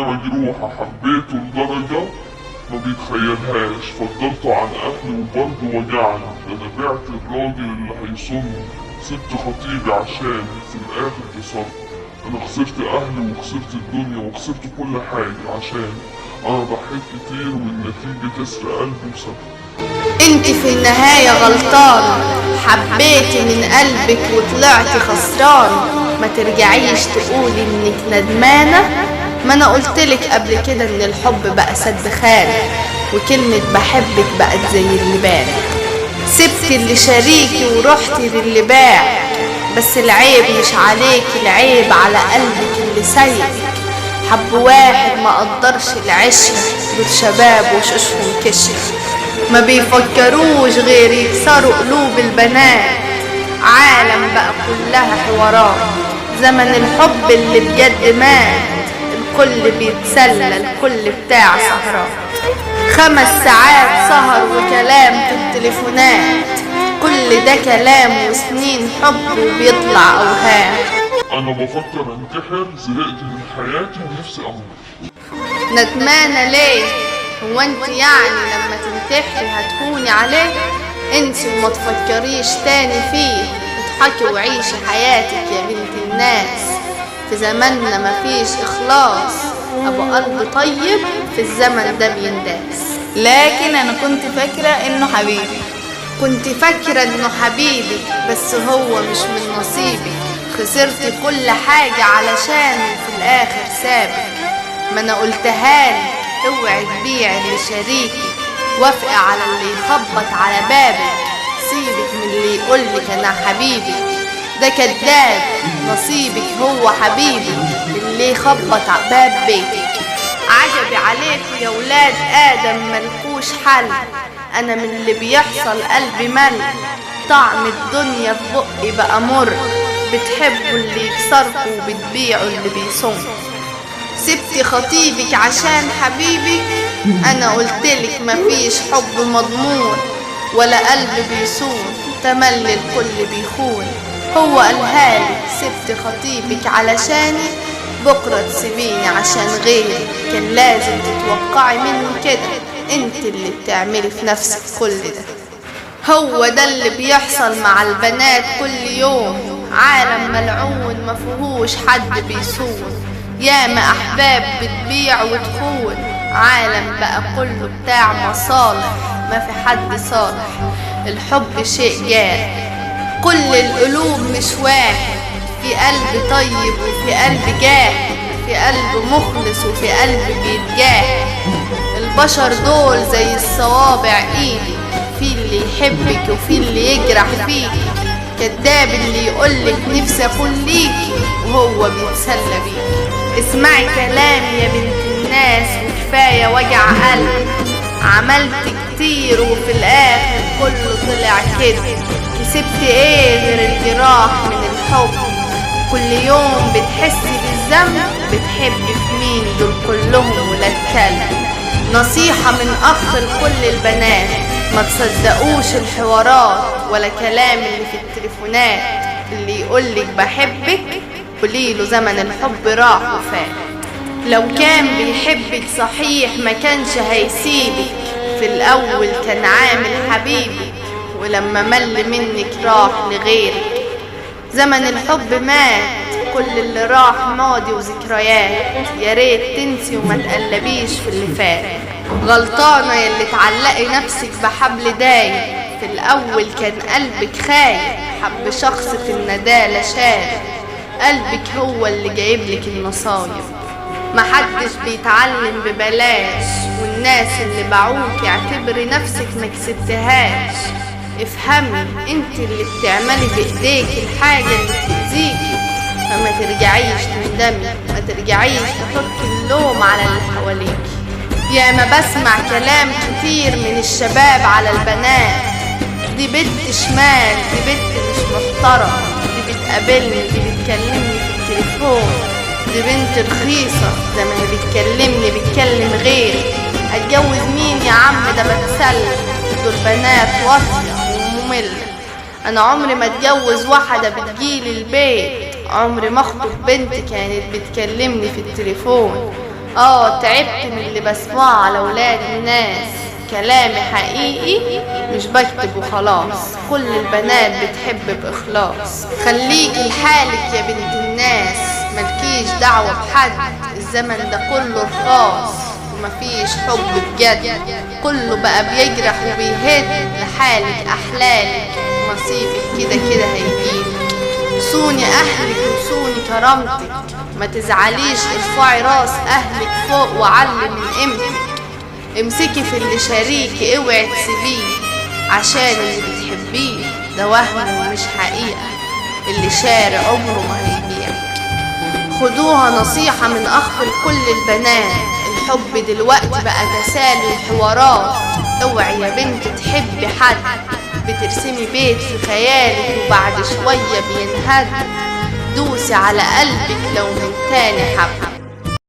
مجروحة حبيته لدرجة ما بيتخيلهاش، فضلته عن أهلي وبرضه وجعني. ده أنا بعت الراجل اللي هيصوني، سبت خطيبي عشاني، في الآخر كسرت. أنا خسرت أهلي وخسرت الدنيا وخسرت كل حاجة عشاني. أنا ضحيت كتير والنتيجة كسر قلبي وسبت. انت في النهاية غلطانة، حبيتي من قلبك وطلعتي خسران. ما ترجعيش تقولي انك ندمانة، ما انا قلتلك قبل كده ان الحب بقى سد خانة، وكلمة بحبك بقت زي اللبان. سبتي اللي شريكي ورحتي للي باع، بس العيب مش عليكي، العيب على قلبك اللي سايبك. حب واحد ما قدرش العشرة، دول شباب وشوشهم كشرة، ما بيفكروش غير يكسروا قلوب البنات. عالم بقى كلها حوارات، زمن الحب اللي بجد مات. الكل بيتسلى، الكل بتاع سهرات، 5 ساعات سهر وكلام في التليفونات. كل ده كلام وسنين حب وبيطلع اوهام. أنا بفكر أنتحر، زهقت من حياتي ونفسي أموت. ندمانة ليه؟ هو انت يعني لما تنتحري هتهوني عليه؟ انسي وما تفكريش تاني فيه، اضحكي وعيشي حياتك يا بنت الناس. في زماننا مفيش اخلاص، ابو قلب طيب في الزمن ده بينداس. لكن انا كنت فاكرة انه حبيبي. كنت فاكرة انه حبيبك، بس هو مش من نصيبك. خسرتي كل حاجة علشان في الاخر سابك. ما انا قلتهالك اوعي تبيعي لشريكي، وافقي على اللي يخبط على بابك. سيبك من اللي يقولك انا حبيبك، ده كداب. نصيبك هو حبيبك اللي يخبط على باب بيتك. عجبي عليكوا يا ولاد ادم ملكوش حل، انا من اللي بيحصل قلبي مل. طعم الدنيا في بقي بقى مر، بتحبوا اللي يكسركوا وبتبيعوا اللي بيصونكوا. سبتي خطيبك عشان حبيبك، انا قلتلك مفيش حب مضمون، ولا قلب بيصون، تملي الكل بيخون. هو قالهالك سبتي خطيبك علشاني، بكرة تسيبيني عشان غيري. كان لازم تتوقعي مني كده، انت اللي بتعملي في نفسك كل ده. هو ده اللي بيحصل مع البنات كل يوم. عالم ملعون مفيهوش حد بيصون، ياما احباب بتبيع وتخون. عالم بقى كله بتاع مصالح، ما في حد صالح. الحب شيء جارح، كل القلوب مش واحد. في قلب طيب وفي قلب جاحد، في قلب مخلص وفي قلب بيتجاهد. البشر دول زي الصوابع ايدي، في اللي يحبك وفي اللي يجرح فيكي. كداب اللي يقولك نفسي اكون ليكي وهو بيتسلى بيكي. اسمعي كلامي يا بنت الناس وكفاية وجع قلب. عملت كتير وفي الاخر كله طلع كده. كسبت ايه غير الجراح من الحب؟ كل يوم بتحسي بالذنب، بتحبي في مين؟ دول كلهم ولاد كلب. نصيحة من اخ لكل البنات، ما تصدقوش الحوارات ولا كلام اللي في التليفونات. اللي يقولك بحبك قوليله زمن الحب راح وفات. لو كان بيحبك صحيح ما كانش هيسيبك، في الاول كان عامل حبيبك، ولما مل منك راح لغيرك. زمن الحب مات، كل اللي راح ماضي وذكريات. يا ريت تنسي وما تقلبيش في اللي فات. غلطانة يلي تعلقي نفسك بحبل دايب، في الاول كان قلبك خايب. حب شخص في الندالة شارب، قلبك هو اللي جايبلك النصايب. محدش بيتعلم ببلاش، والناس اللي باعوك اعتبري نفسك ما كسبتهاش. افهمي انت اللي بتعملي بايديك الحاجة اللي بتأذيكي، فما ترجعيش تندمي، ما ترجعيش تحطي اللوم على اللي حواليكي. ياما بسمع كلام كتير من الشباب على البنات، دي بنت شمال، دي بنت مش محترمة، دي بتقابلني، دي بتكلمني في التليفون، دي بنت رخيصة، زي ما هي بتكلمني بتكلم غيري. اتجوز مين يا عم؟ ده بتسلى، دول بنات واطية ومملة. انا عمري ما اتجوز واحدة بتجيلي البيت، عمري ما اخطب بنت كانت بتكلمني في التليفون. تعبت من اللي بسمعه على ولاد الناس، كلامي حقيقي مش بكتب وخلاص، كل البنات بتحب بإخلاص. خليكي لحالك يا بنت الناس، ملكيش دعوة بحد، الزمن ده كله رخاص ومفيش حب بجد، كله بقى بيجرح وبيهد، لحالك أحلالك نصيبك كده كده هيجيلك. صوني أهلك وصوني كرامتك، ما تزعليش، ارفعي راس أهلك فوق وعلي من قيمتك، امسكي في اللي شريكي اوعي تسيبيه، عشان اللي بتحبيه ده وهم ومش حقيقة، اللي شارع عمره ما هيبيع. خدوها نصيحة من أخ لكل البنات، الحب دلوقتي بقى تسالي وحوارات، اوعي يا بنت تحبي حد، بترسمي بيت في خيالك وبعد شوية بينهد، دوسي على قلبك لو من تاني حب.